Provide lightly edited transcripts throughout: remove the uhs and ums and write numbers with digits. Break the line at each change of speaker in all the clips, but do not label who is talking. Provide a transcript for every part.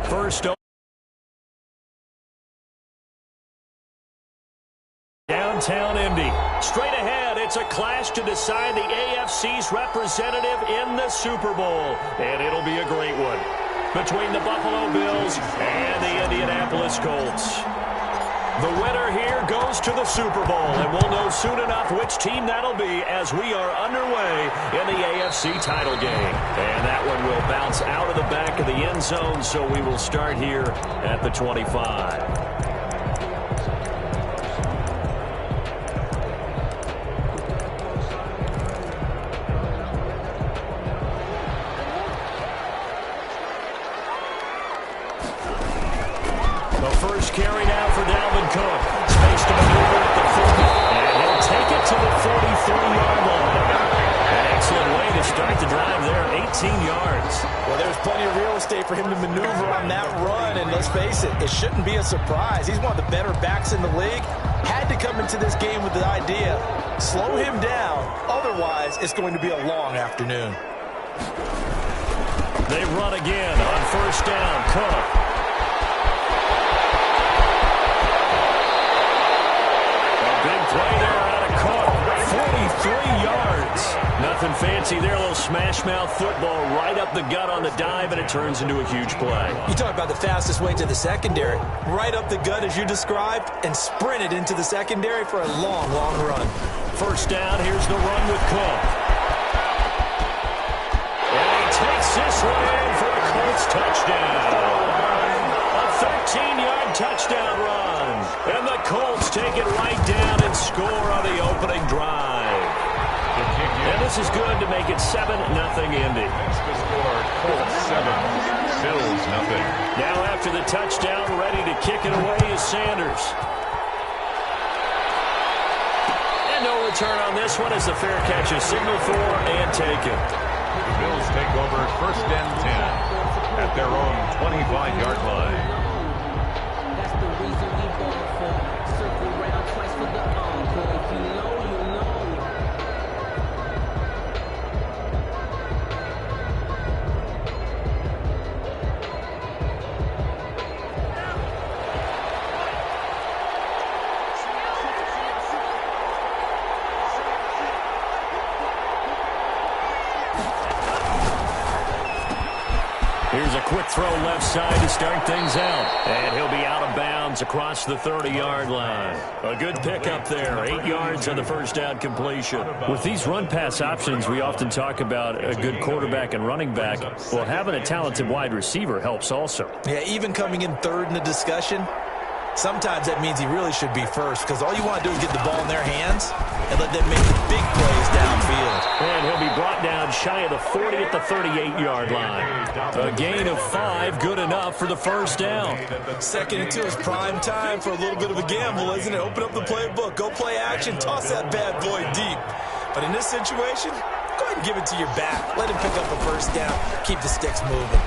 First downtown Indy. Straight ahead, it's a clash to decide the AFC's representative in the Super Bowl. And it'll be a great one between the Buffalo Bills and the Indianapolis Colts. The winner here goes to the Super Bowl, and we'll know soon enough which team that'll be as we are underway in the AFC title game. And that one will bounce out of the back of the end zone, so we will start here at the 25. First carry now for Dalvin Cook. Space to maneuver at the 40. And he'll take it to the 43-yard line. An excellent way to start the drive there, 18 yards.
Well, there's plenty of real estate for him to maneuver on that run. And let's face it, it shouldn't be a surprise. He's one of the better backs in the league. Had to come into this game with the idea, slow him down. Otherwise, it's going to be a long afternoon.
They run again on first down. Cook. Play there out of Cook. 43 yards. Nothing fancy there. A little smash mouth football right up the gut on the dive, and it turns into a huge play.
You talk about the fastest way to the secondary. Right up the gut as you described, and sprinted into the secondary for a long, long run.
First down. Here's the run with Cook. And he takes this one in for a Colts touchdown. A 13-yard touchdown run. And the Colts take it right down and score on the opening drive. And this is good to make it 7-0 Indy.
That's the score. Colts 7, Bills 0.
Now after the touchdown, ready to kick it away is Sanders. And no return on this one as the fair catch is signaled for and taken.
The Bills take over first and 10 at their own 25-yard line.
Here's a quick throw left side to start things out. And he'll be out of bounds across the 30-yard line. A good pickup there. 8 yards on the first down completion. With these run-pass options, we often talk about a good quarterback and running back. Well, having a talented wide receiver helps also.
Yeah, even coming in third in the discussion, sometimes that means he really should be first because all you want to do is get the ball in their hands and let them make the big plays downfield.
And he'll be brought down shy of the 40 at the 38-yard line. A gain of 5, good enough for the first down.
Second and 2 is prime time for a little bit of a gamble, isn't it? Open up the playbook, go play action, toss that bad boy deep. But in this situation, go ahead and give it to your back. Let him pick up a first down, keep the sticks moving.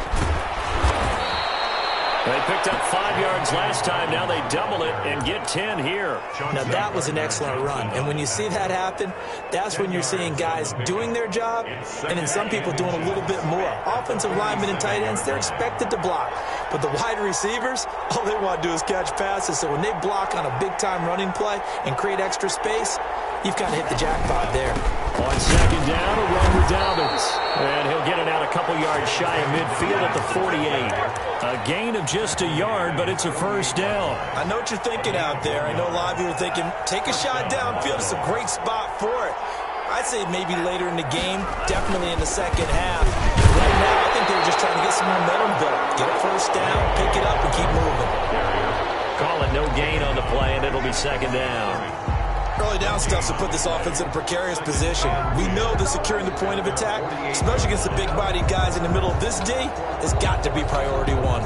They picked up 5 yards last time. Now they double it and get 10 here.
Now that was an excellent run. And when you see that happen, that's when you're seeing guys doing their job and then some people doing a little bit more. Offensive linemen and tight ends, they're expected to block. But the wide receivers, all they want to do is catch passes. So when they block on a big-time running play and create extra space, you've kind of hit the jackpot there.
On second down, a run with Dobbins. And he'll get it out a couple yards shy of midfield at the 48. A gain of just a yard, but it's a first down.
I know what you're thinking out there. I know a lot of you are thinking, take a shot downfield. It's a great spot for it. I'd say maybe later in the game, definitely in the second half. Right now, I think they were just trying to get some momentum built. Get a first down, pick it up, and keep moving.
Call it no gain on the play, and it'll be second down.
Early down stuff to put this offense in a precarious position. We know that securing the point of attack, especially against the big-bodied guys in the middle of this D, has got to be priority one.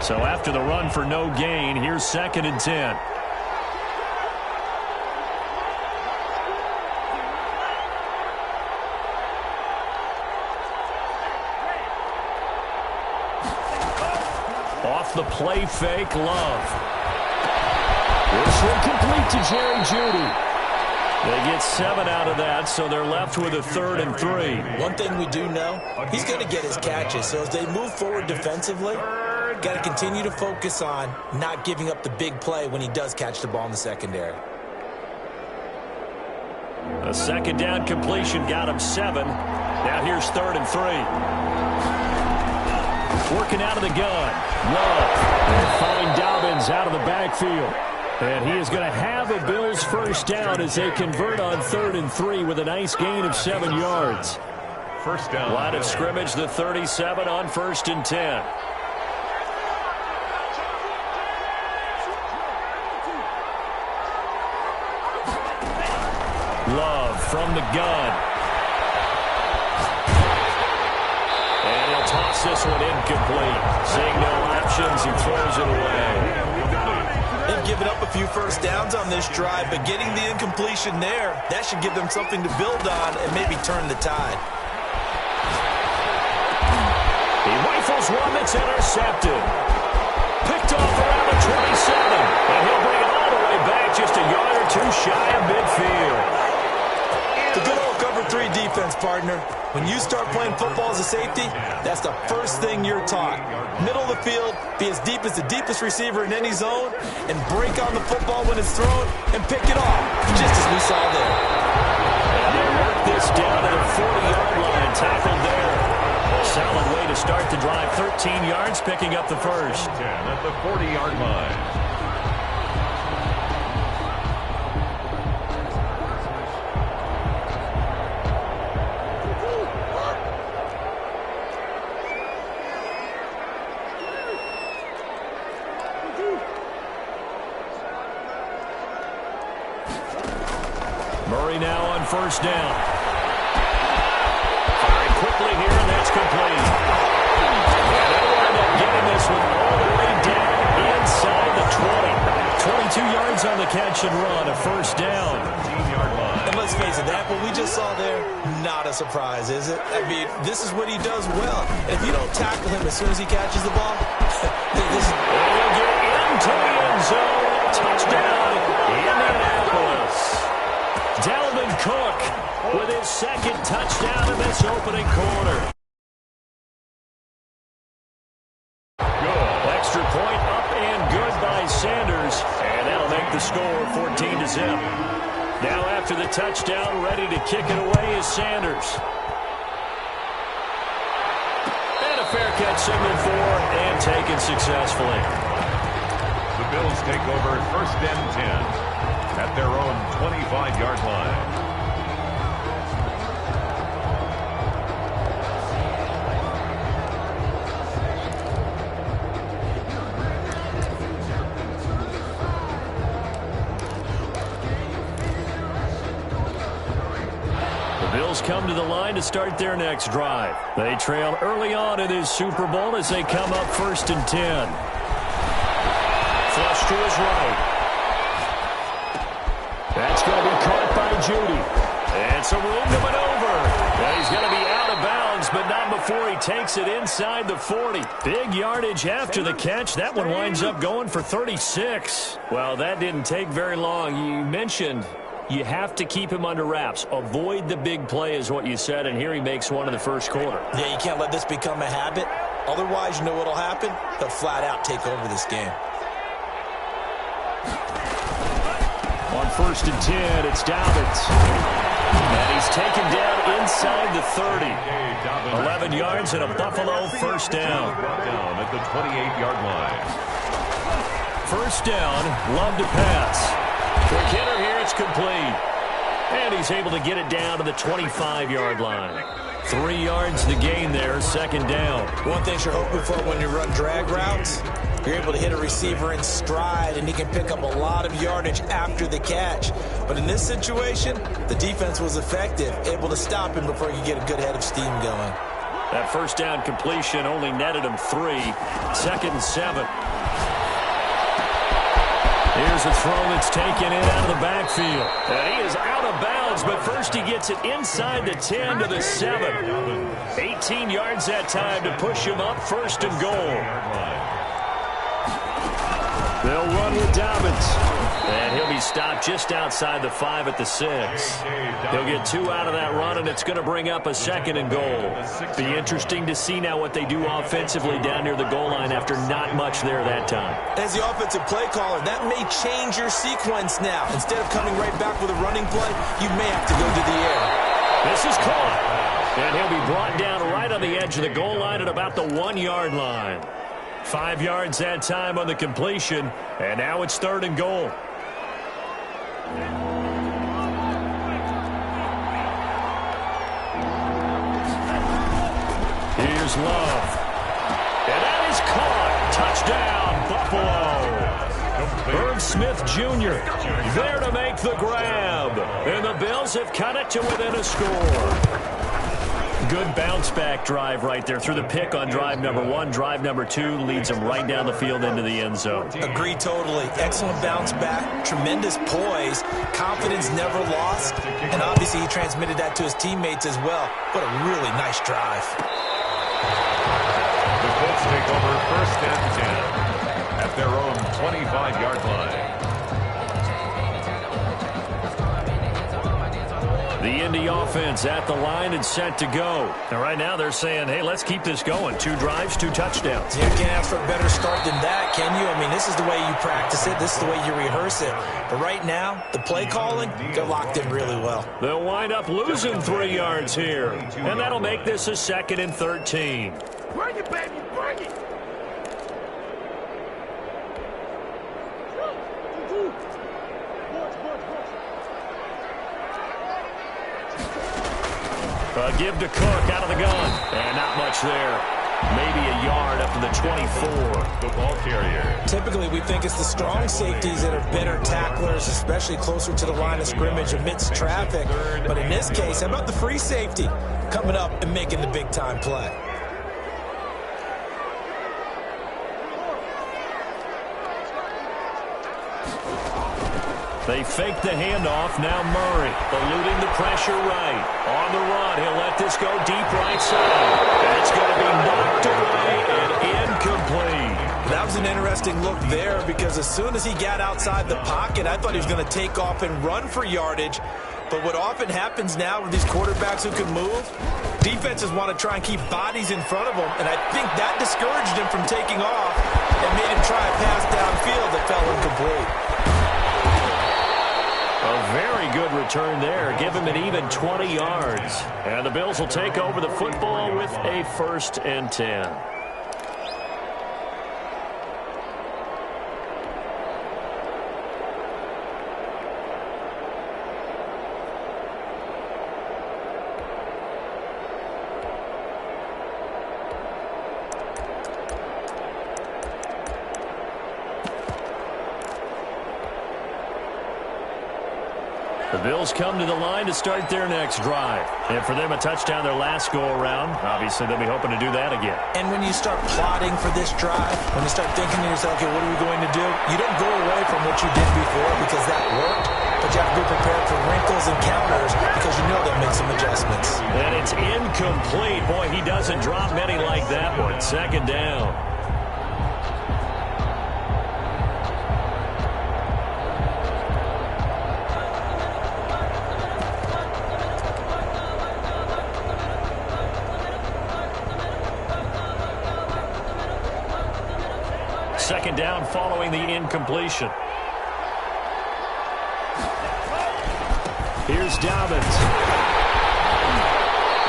So after the run for no gain, here's second and 10. Off the play fake, Love. This one complete to Jerry Jeudy. They get 7 out of that, so they're left with a 3rd and 3.
One thing we do know, he's going to get his catches. So as they move forward defensively, got to continue to focus on not giving up the big play when he does catch the ball in the secondary.
A second down completion got him 7. Now here's 3rd and 3. Working out of the gun. Love. And find Dobbins out of the backfield. And he is going to have a Bills first down as they convert on 3rd and 3 with a nice gain of 7 yards.
First down.
Line of scrimmage, the 37 on 1st and 10. Love from the gun. And he'll toss this one incomplete. Seeing no options, he throws it away.
They've given up a few first downs on this drive, but getting the incompletion there, that should give them something to build on and maybe turn the tide.
He rifles one that's intercepted. Picked off around the 27. And he'll bring it all the way back just a yard or two shy of midfield.
The good old cover 3 defense, partner. When you start playing football as a safety, that's the first thing you're taught. Middle of the field, be as deep as the deepest receiver in any zone, and break on the football when it's thrown and pick it off, just as we saw there.
And they work this down to the 40-yard line, tackled there. Solid way to start the drive, 13 yards, picking up the first.
10 at the 40-yard line.
Murray now on 1st down. Firing quickly here, and that's complete. And they'll wind up getting this one all the way down inside the 20. 22 yards on the catch and run, a first down.
17-yard line.
And let's face it, that what we just saw there, not a surprise, is it? I mean, this is what he does well. And if you don't tackle him as soon as he catches the ball, this is...
And he'll get into the end zone. Touchdown, Indianapolis. Dalvin Cook with his 2nd touchdown in this opening quarter. Good. Extra point up and good by Sanders. And that'll make the score 14-0. Now after the touchdown, ready to kick it away is Sanders. And a fair catch signal for and taken successfully.
The Bills take over 1st and 10. At their own 25-yard line.
The Bills come to the line to start their next drive. They trail early on in this Super Bowl as they come up 1st and 10. Flush to his right. That's going to be caught by Judy. And some room to maneuver. And he's going to be out of bounds, but not before he takes it inside the 40. Big yardage after the catch. That one winds up going for 36. Well, that didn't take very long. You mentioned you have to keep him under wraps. Avoid the big play is what you said, and here he makes one in the first quarter.
Yeah, you can't let this become a habit. Otherwise, you know what will happen? He'll flat out take over this game.
On 1st and 10, it's Dobbins. And he's taken down inside the 30. 11 yards and a Buffalo first down.
Down at the 28-yard line.
First down, Love to pass. Quick hitter here, it's complete. And he's able to get it down to the 25-yard line. 3 yards the gain there, 2nd down.
One thing you're hoping for when you run drag routes, you're able to hit a receiver in stride, and he can pick up a lot of yardage after the catch. But in this situation, the defense was effective, able to stop him before he could get a good head of steam going.
That first down completion only netted him 3. 2nd and 7. Here's a throw that's taken in out of the backfield. And he is out of bounds, but first he gets it inside the 10 to the 7. 18 yards that time to push him up 1st and goal. They'll run with Dobbins. And he'll be stop just outside the 5 at the 6. He'll get 2 out of that run, and it's going to bring up a 2nd and goal. Be interesting to see now what they do offensively down near the goal line after not much there that time.
As the offensive play caller, that may change your sequence now. Instead of coming right back with a running play, you may have to go to the air.
This is caught, and he'll be brought down right on the edge of the goal line at about the 1-yard line. 5 yards that time on the completion, and now it's 3rd and goal. Here's Love. And that is caught. Touchdown, Buffalo. Irv Smith Jr. there to make the grab. And the Bills have cut it to within a score. Good bounce-back drive right there through the pick on drive number 1. Drive number 2 leads them right down the field into the end zone.
Agree totally. Excellent bounce-back, tremendous poise, confidence never lost, and obviously he transmitted that to his teammates as well. What a really nice drive.
The Colts take over 1st and 10 at their own 25-yard line.
The Indy offense at the line and set to go. And right now they're saying, hey, let's keep this going. 2 drives, 2 touchdowns.
You can't ask for a better start than that, can you? I mean, this is the way you practice it. This is the way you rehearse it. But right now, the play calling, they're locked in really well.
They'll wind up losing 3 yards here. And that'll make this a 2nd and 13.
Bring it, baby, bring it!
Give to Cook out of the gun. And not much there. Maybe a yard up to the 24.
Football carrier.
Typically, we think it's the strong safeties that are better tacklers, especially closer to the line of scrimmage amidst traffic. But in this case, how about the free safety coming up and making the big-time play?
They fake the handoff. Now Murray eluding the pressure right. On the run, he'll let this go deep right side. And it's going to be knocked away and incomplete.
That was an interesting look there because as soon as he got outside the pocket, I thought he was going to take off and run for yardage. But what often happens now with these quarterbacks who can move, defenses want to try and keep bodies in front of them. And I think that discouraged him from taking off and made him try a pass downfield that fell incomplete.
A very good return there. Give him an even 20 yards. And the Bills will take over the football with a 1st and 10. The Bills come to the line to start their next drive. And for them, a touchdown their last go-around. Obviously, they'll be hoping to do that again.
And when you start plotting for this drive, when you start thinking to yourself, okay, what are we going to do? You don't go away from what you did before because that worked, but you have to be prepared for wrinkles and counters because you know they'll make some adjustments.
And it's incomplete. Boy, he doesn't drop many like that one. 2nd down. Second down following the incompletion. Here's Dobbins.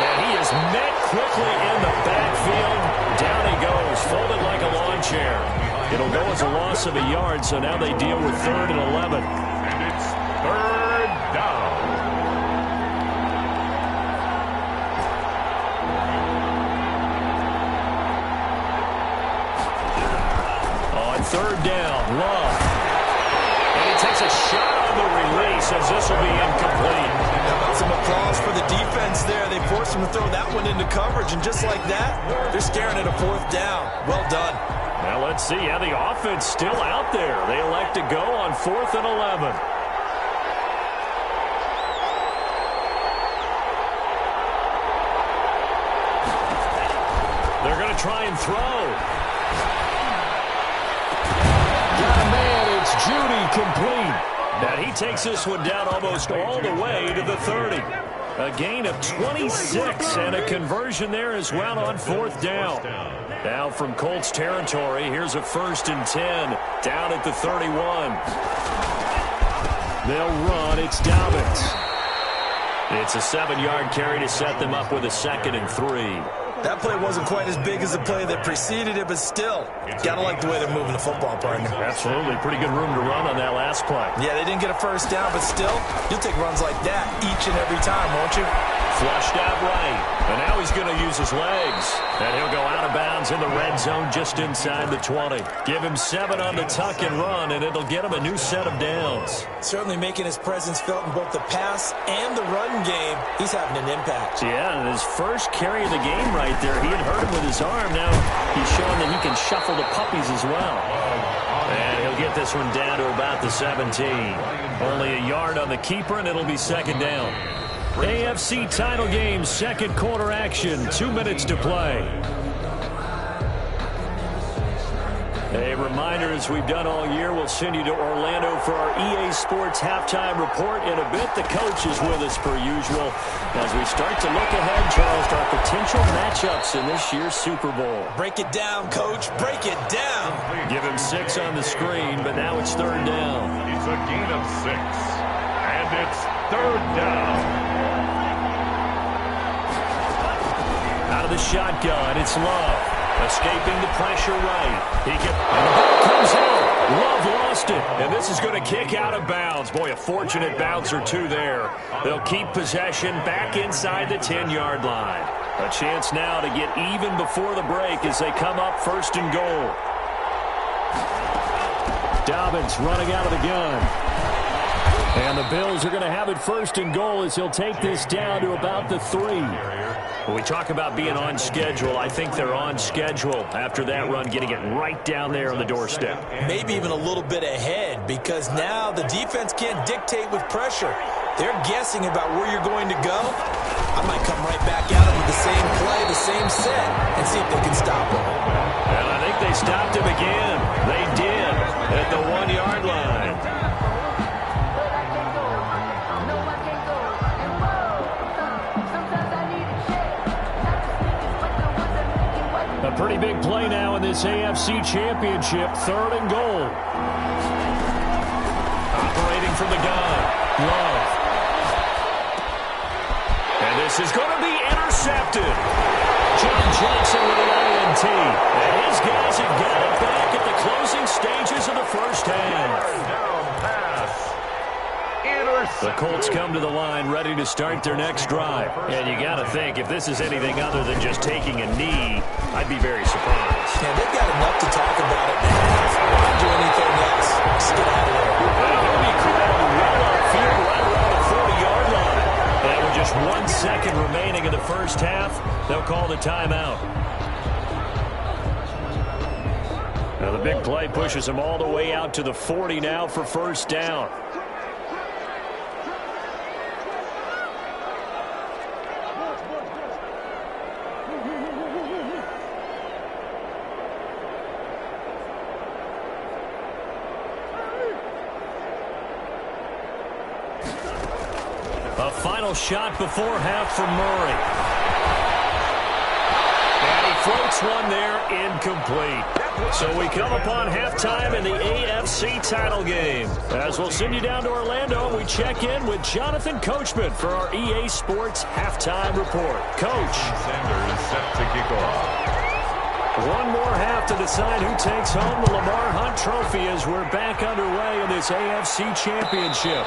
And he is met quickly in the backfield. Down he goes, folded like a lawn chair. It'll go as a loss of a yard, so now they deal with 3rd and 11.
And it's 3rd down.
On 3rd down, Love. And he takes a shot on the release as this will be incomplete.
How about some applause for the defense there? They forced him to throw that one into coverage, and just like that, they're staring at a 4th down. Well done.
Now let's see. Yeah, the offense still out there. They elect to go on 4th and 11. They're going to try and throw. Got a man. It's Judy complete. And he takes this one down almost all the way to the 30. A gain of 26 and a conversion there as well on 4th down. Now from Colts territory, here's a 1st and 10 down at the 31. They'll run. It's Dobbins. It's a 7-yard carry to set them up with a 2nd and 3.
That play wasn't quite as big as the play that preceded it, but still, gotta like the way they're moving the football, partner.
Absolutely. Pretty good room to run on that last play.
Yeah, they didn't get a 1st down, but still, you'll take runs like that each and every time, won't you?
Flushed out right. And now he's going to use his legs. And he'll go out of bounds in the red zone just inside the 20. Give him 7 on the tuck and run, and it'll get him a new set of downs.
Certainly making his presence felt in both the pass and the run game. He's having an impact.
Yeah, and his first carry of the game right there, he had hurt him with his arm. Now he's showing that he can shuffle the puppies as well. And he'll get this one down to about the 17. Only a yard on the keeper, and it'll be 2nd down. AFC title game, 2nd quarter action, 2 minutes to play. A reminder, as we've done all year, we'll send you to Orlando for our EA Sports halftime report. In a bit, the coach is with us per usual as we start to look ahead, Charles, to our potential matchups in this year's Super Bowl.
Break it down, coach. Break it down.
Give him 6 on the screen, but now it's 3rd down.
It's a gain of 6. And it's 3rd down.
Out of the shotgun, it's Love. Escaping the pressure right. And the ball comes out. Love lost it. And this is going to kick out of bounds. Boy, a fortunate bounce or two there. They'll keep possession back inside the 10-yard line. A chance now to get even before the break as they come up 1st and goal. Dobbins running out of the gun. And the Bills are going to have it 1st and goal as he'll take this down to about the 3. When we talk about being on schedule, I think they're on schedule after that run, getting it right down there on the doorstep.
Maybe even a little bit ahead, because now the defense can't dictate with pressure. They're guessing about where you're going to go. I might come right back at them with the same play, the same set, and see if they can stop him.
And I think they stopped him again. They did at the 1-yard line. A pretty big play now in this AFC Championship, 3rd and goal. Operating from the gun, Love. And this is going to be intercepted. John Johnson with the INT. And his guys have got it back at the closing stages of the 1st half. The Colts come to the line ready to start their next drive. And you got to think, if this is anything other than just taking a knee, I'd be very surprised.
Yeah, they've got enough to talk about it now. Why do anything else? Just get out of there.
He'll be corralled right upfield, right around the 40-yard line. And with just 1 second remaining in the 1st half, they'll call the timeout. Now the big play pushes them all the way out to the 40 now for 1st down. A final shot before half from Murray. And he floats one there, incomplete. So we come upon halftime in the AFC title game. As we'll send you down to Orlando, we check in with Jonathan Coachman for our EA Sports halftime report. Coach.
Sanders is set to kick off.
One more half to decide who takes home the Lamar Hunt Trophy as we're back underway in this AFC Championship.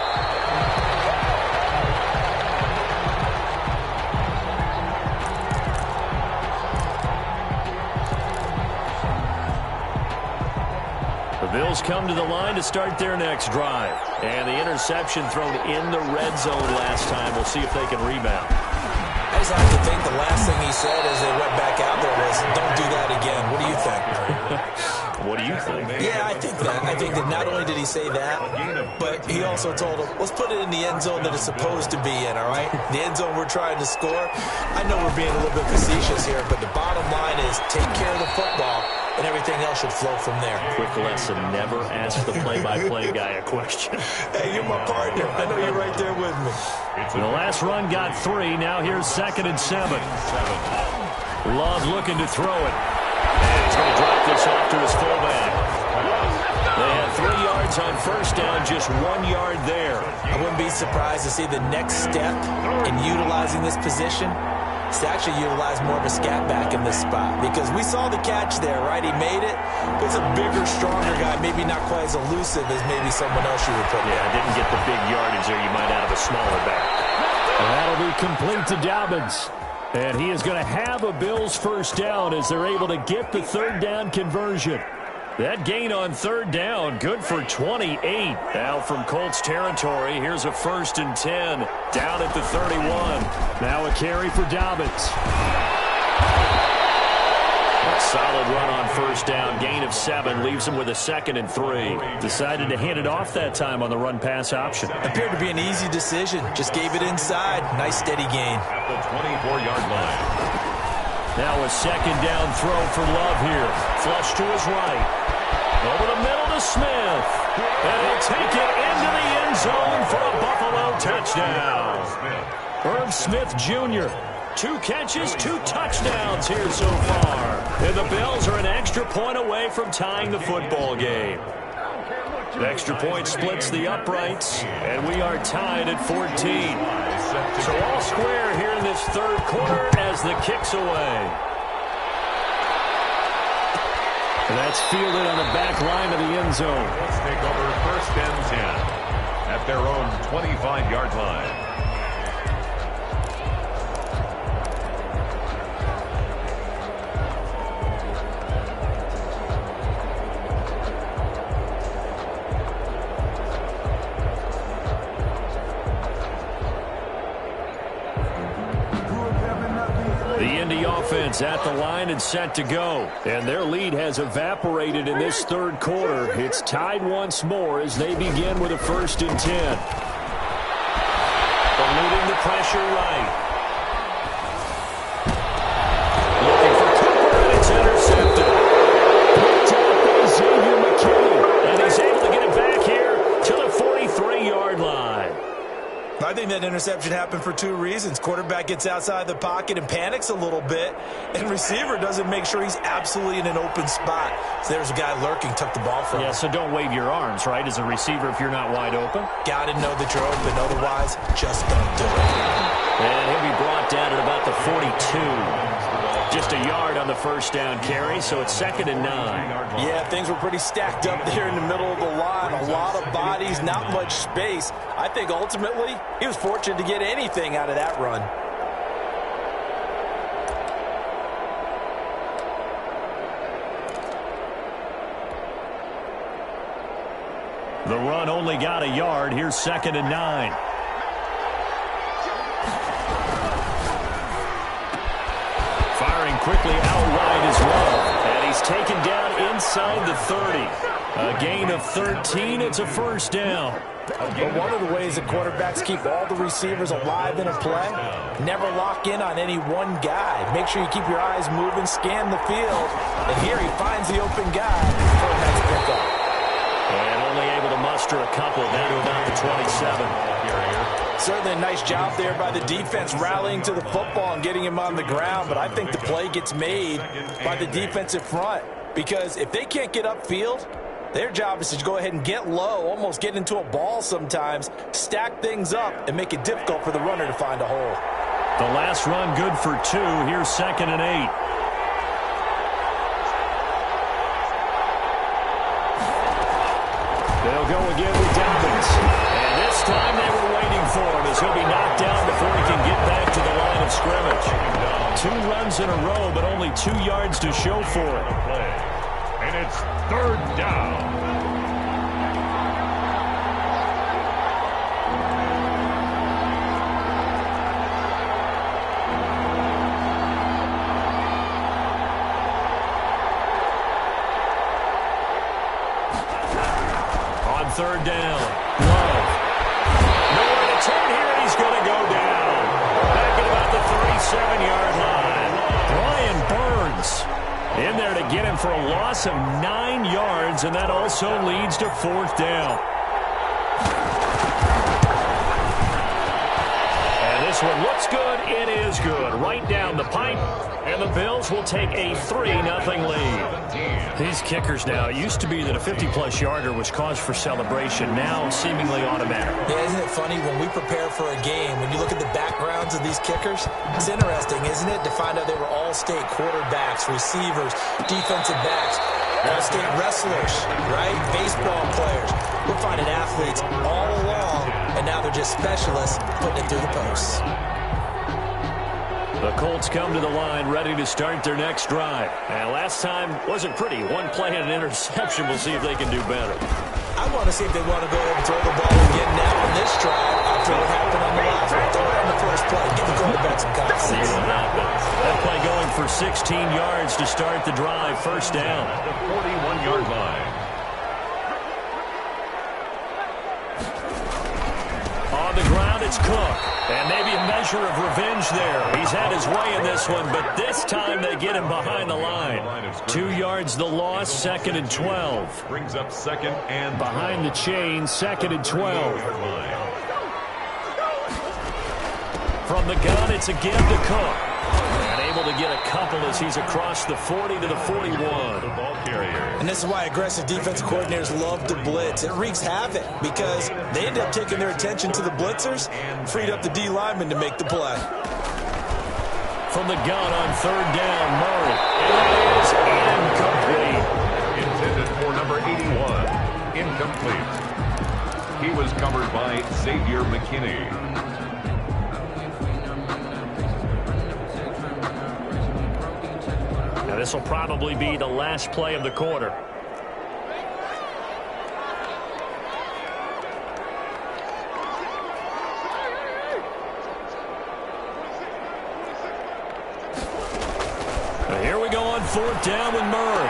The Bills come to the line to start their next drive. And the interception thrown in the red zone last time. We'll see if they can rebound.
I just have to think the last thing he said as they went back out there was, don't do that again. What do you think?
What do you think?
Yeah, I think that. I think that not only did he say that, but he also told him, let's put it in the end zone that it's supposed to be in, all right? The end zone we're trying to score. I know we're being a little bit facetious here, but the bottom line is take care of the football and everything else should flow from there.
Quick lesson, never ask the play-by-play guy a question.
Hey, you're my partner. I know you're right there with me.
The last run got 3. Now here's 2nd and 7. Love looking to throw it. And he's going to drop this off to his fullback. They had 3 yards on first down, just 1 yard there.
I wouldn't be surprised to see the next step in utilizing this position is to actually utilize more of a scat back in this spot, because we saw the catch there, right? He made it. He's a bigger, stronger guy, maybe not quite as elusive as maybe someone else you would put there.
Yeah, didn't get the big yardage there you might out of a smaller back. And that'll be complete to Dobbins. And he is going to have a Bills first down as they're able to get the 3rd down conversion. That gain on 3rd down, good for 28. Now from Colts territory, here's a 1st and 10, down at the 31. Now a carry for Dobbins. A solid run on first down, gain of 7, leaves him with a 2nd and 3. Decided to hand it off that time on the run-pass option.
Appeared to be an easy decision, just gave it inside. Nice steady gain.
At the 24-yard line.
Now a 2nd down throw for Love here. Flush to his right. Over the middle to Smith. And he'll take it into the end zone for a Buffalo touchdown. Irv Smith Jr. 2 catches, 2 touchdowns here so far. And the Bills are an extra point away from tying the football game. The extra point splits the uprights, and we are tied at 14. So all square here in this 3rd quarter as the kick's away. And that's fielded on the back line of the end zone.
Let's take over 1st and 10 at their own 25-yard line.
Offense at the line and set to go. And their lead has evaporated in this 3rd quarter. It's tied once more as they begin with a 1st and 10. Eluding the pressure right. Looking for Cooper, and it's intercepted. Picked up by Xavier McKinney. And he's able to get it back here to the 43-yard line.
I think that interception happened for 2 reasons. Quarterback gets outside the pocket and panics a little bit, and receiver doesn't make sure he's absolutely in an open spot. So there's a guy lurking, took the ball from him.
Yeah, so don't wave your arms, right, as a receiver if you're not wide open.
Got to know that you're open. Otherwise, just don't do it.
And he'll be brought down at about the 42. Just a yard on the first down carry, so it's 2nd and 9.
Yeah, things were pretty stacked up there in the middle of the line. A lot of bodies, not much space. I think ultimately he was fortunate to get anything out of that run.
The run only got a yard. Here's 2nd and 9. Firing quickly out wide as well. And he's taken down inside the 30. A gain of 13. It's a 1st down.
But one of the ways that quarterbacks keep all the receivers alive in a play, never lock in on any one guy. Make sure you keep your eyes moving, scan the field. And here he finds the open guy for a nice pickup.
And only able to muster a couple down to about the 27.
Certainly a nice job there by the defense rallying to the football and getting him on the ground. But I think the play gets made by the defensive front. Because if they can't get upfield, their job is to go ahead and get low, almost get into a ball sometimes, stack things up, and make it difficult for the runner to find a hole.
The last run good for 2. Here's 2nd and 8. They'll go again with Dobbins. And this time they were waiting for him as he'll be knocked down before he can get back to the line of scrimmage. 2 runs in a row, but only 2 yards to show for it.
And it's 3rd down.
On 3rd down, Love. Nowhere to turn here, and he's going to go down. Back at about the 37-yard line. Brian Burns in there to get him for a loss of 9 yards, and that also leads to 4th down. And this one looks good. It is good. Right down the pipe. And the Bills will take a 3-0 lead. These kickers now, it used to be that a 50-plus yarder was cause for celebration. Now seemingly automatic.
Yeah, isn't it funny when we prepare for a game, when you look at the backgrounds of these kickers, it's interesting, isn't it, to find out they were all-state quarterbacks, receivers, defensive backs, all-state wrestlers, right? Baseball players. We're finding athletes all along, and now they're just specialists putting it through the posts.
The Colts come to the line ready to start their next drive. And last time wasn't pretty. One play and an interception. We'll see if they can do better.
I want to see if they want to go ahead and throw the ball again now on this drive after what happened on the last one. Throw it on the first play. Give the quarterback some confidence.
See what happens. That play going for 16 yards to start the drive. 1st down.
At the 41-yard line.
On the ground, it's Cook. And maybe a measure of revenge there. He's had his way in this one, but this time they get him behind the line. 2 yards the loss, 2nd and 12.
Brings up 2nd and
behind the chain, 2nd and 12. From the gun, it's a give to Cook. And able to get a couple as he's across the 40 to the 41.
The ball carrier.
And this is why aggressive defensive coordinators love to blitz. It wreaks havoc because they end up taking their attention to the blitzers and freed up the D lineman to make the play.
From the gun on 3rd down, Murray. And that is incomplete.
Intended for number 81. Incomplete. He was covered by Xavier McKinney.
Now this will probably be the last play of the quarter. Here we go on 4th down with Murray.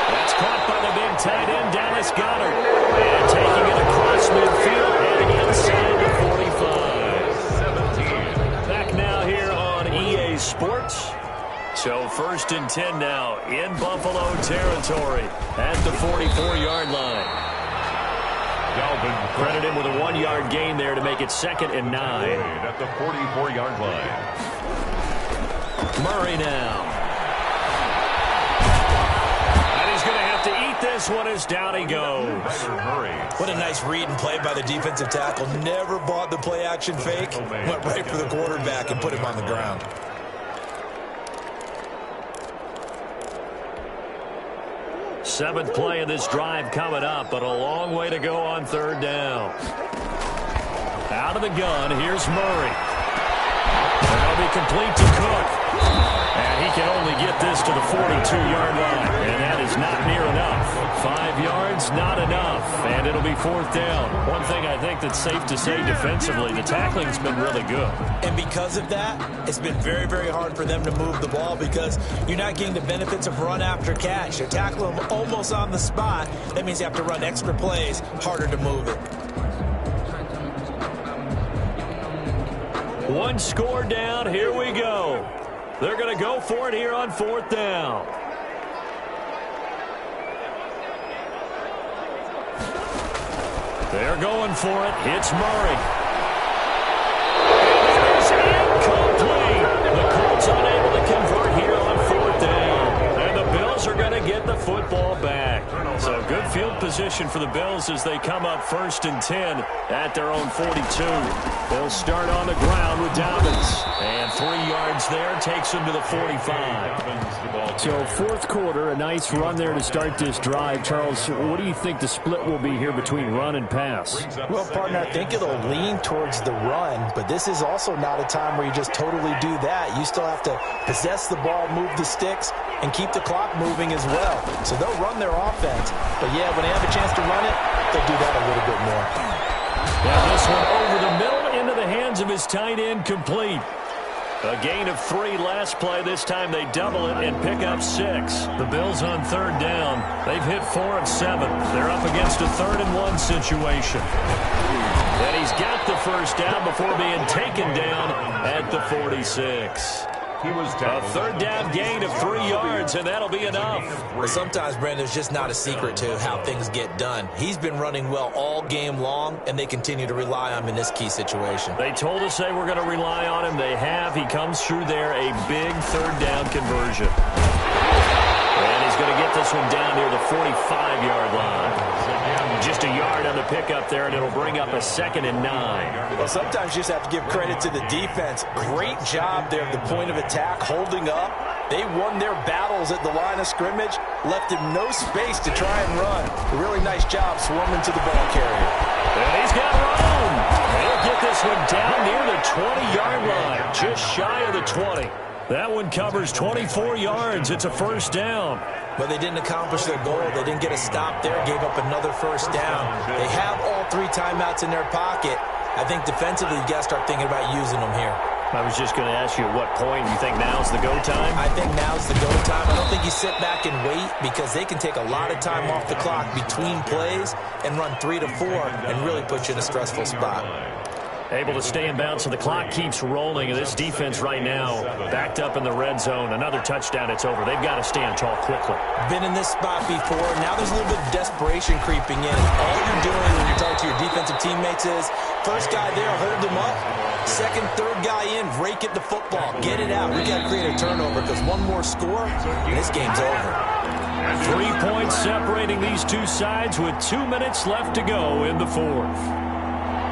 That's caught by the big tight end, Dallas Goedert. And taking it across midfield and inside the 45. 17. Back now here on EA Sports. So 1st and 10 now in Buffalo territory at the 44-yard line.
Dalvin
Credit him with a 1-yard gain there to make it 2nd and 9.
at the 44-yard line.
Murray now. And he's going to have to eat this one as down he goes.
What a nice read and play by the defensive tackle. Never bought the play-action fake. Went right for the quarterback and put him on the ground.
7th play of this drive coming up, but a long way to go on 3rd down. Out of the gun, here's Murray. That'll be complete to Cook. And he can only get this to the 42-yard line. And that is not near enough. 5 yards, not enough. And it'll be 4th down. One thing I think that's safe to say defensively, the tackling's been really good.
And because of that, it's been very, very hard for them to move the ball because you're not getting the benefits of run after catch. They tackle them almost on the spot. That means you have to run extra plays, harder to move it.
One score down. Here we go. They're going to go for it here on 4th down. They're going for it. It's Murray. And it is incomplete. The Colts unable to convert here on 4th down. And the Bills are going to get the football back. So good field position for the Bills as they come up 1st and 10 at their own 42. They'll start on the ground with Dobbins. And 3 yards there takes them to the 45. So 4th quarter, a nice run there to start this drive. Charles, what do you think the split will be here between run and pass?
Well, partner, I think it'll lean towards the run, but this is also not a time where you just totally do that. You still have to possess the ball, move the sticks, and keep the clock moving as well. So they'll run their offense. But, yeah, when they have a chance to run it, they'll do that a little bit more.
Now this one over the middle into the hands of his tight end, complete. A gain of 3 last play. This time they double it and pick up 6. The Bills on 3rd down. They've hit 4 of 7. They're up against a 3rd and 1 situation. And he's got the 1st down before being taken down at the 46.
He was
A third down gain of 3 yards, and that'll be enough.
Well, sometimes, Brandon, there's just not a secret to how things get done. He's been running well all game long, and they continue to rely on him in this key situation.
They told us they were going to rely on him. They have. He comes through there, a big third down conversion. And he's going to get this one down near the 45-yard line. Just a yard on the pickup there, and it'll bring up a 2nd and 9.
Well, sometimes you just have to give credit to the defense. Great job there at the point of attack, holding up. They won their battles at the line of scrimmage, left him no space to try and run. A really nice job swarming to the ball carrier.
And he's got room. He'll get this one down near the 20-yard line, just shy of the 20. That one covers 24 yards. It's a first down.
But they didn't accomplish their goal. They didn't get a stop there, gave up another first down. They have all 3 timeouts in their pocket. I think defensively, you got to start thinking about using them here.
I was just going to ask you at what point you think now's the go time?
I think now's the go time. I don't think you sit back and wait because they can take a lot of time off the clock between plays and run 3 to 4 and really put you in a stressful spot.
Able to stay in bounds, so the clock keeps rolling. And this defense right now backed up in the red zone. Another touchdown, it's over. They've got to stand tall quickly.
Been in this spot before. Now there's a little bit of desperation creeping in. All you're doing when you're talking to your defensive teammates is first guy there, hold him up. Second, third guy in, rake it to football. Get it out. We got to create a turnover because one more score, and this game's over.
3 points separating these two sides with 2 minutes left to go in the fourth.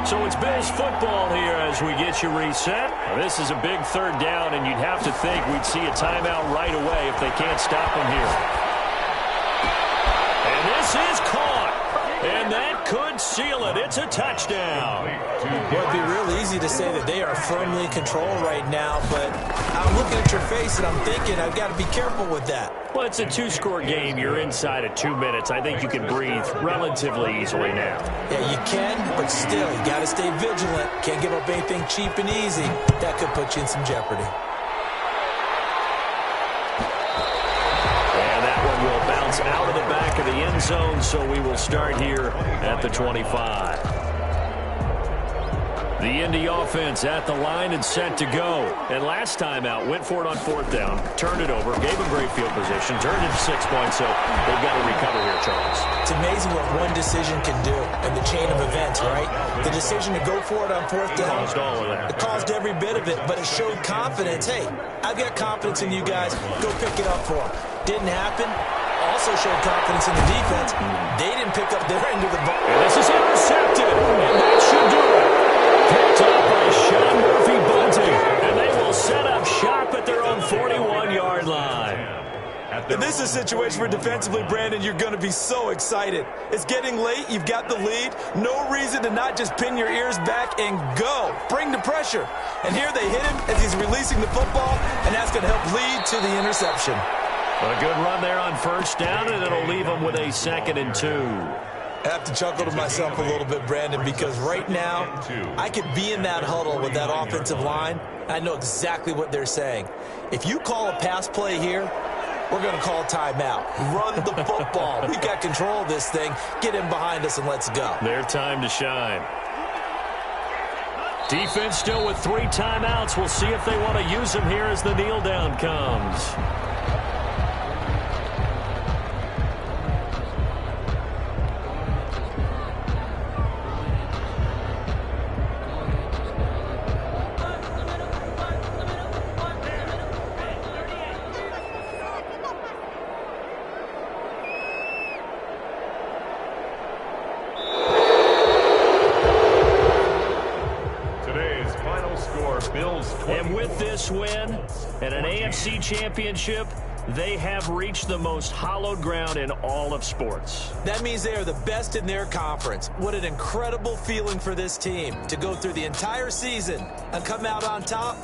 So it's Bills football here as we get you reset. This is a big third down, and you'd have to think we'd see a timeout right away if they can't stop them here. And this is caught. And that could seal it. It's a touchdown.
Well, it'd be real easy to say that they are firmly in control right now, but I'm looking at your face and I'm thinking I've got to be careful with that.
Well, it's a 2-score game. You're inside of 2 minutes. I think you can breathe relatively easily now.
Yeah, you can, but still, you got to stay vigilant. Can't give up anything cheap and easy. That could put you in some jeopardy.
And that one will bounce out of the back of the end zone, so we will start here at the 25. The Indy offense at the line and set to go. And last time out, went for it on 4th down, turned it over, gave them great field position, turned it to 6 points, so they've got to recover here, Charles.
It's amazing what one decision can do in the chain of events, right? The decision to go for it on 4th down.
Caused all of that.
It caused every bit of it, but it showed confidence. Hey, I've got confidence in you guys. Go pick it up for them. Didn't happen. Also showed confidence in the defense. They didn't pick up their end of the ball.
And this is intercepted, and that should do it. Picked up by Sean Murphy-Bunting, and they will set up shop at their own 41-yard line.
And this is a situation where defensively, Brandon, you're going to be so excited. It's getting late. You've got the lead. No reason to not just pin your ears back and go. Bring the pressure. And here they hit him as he's releasing the football, and that's going to help lead to the interception.
But a good run there on 1st down, and it'll leave them with a 2nd and 2.
I have to chuckle to myself a little bit, Brandon, because right now I could be in that huddle with that offensive line. I know exactly what they're saying. If you call a pass play here, we're going to call timeout. Run the football. We've got control of this thing. Get in behind us and let's go.
Their time to shine. Defense still with 3 timeouts. We'll see if they want to use them here as the kneel down comes. And with this win and an AFC championship, they have reached the most hallowed ground in all of sports.
That means they are the best in their conference. What an incredible feeling for this team to go through the entire season and come out on top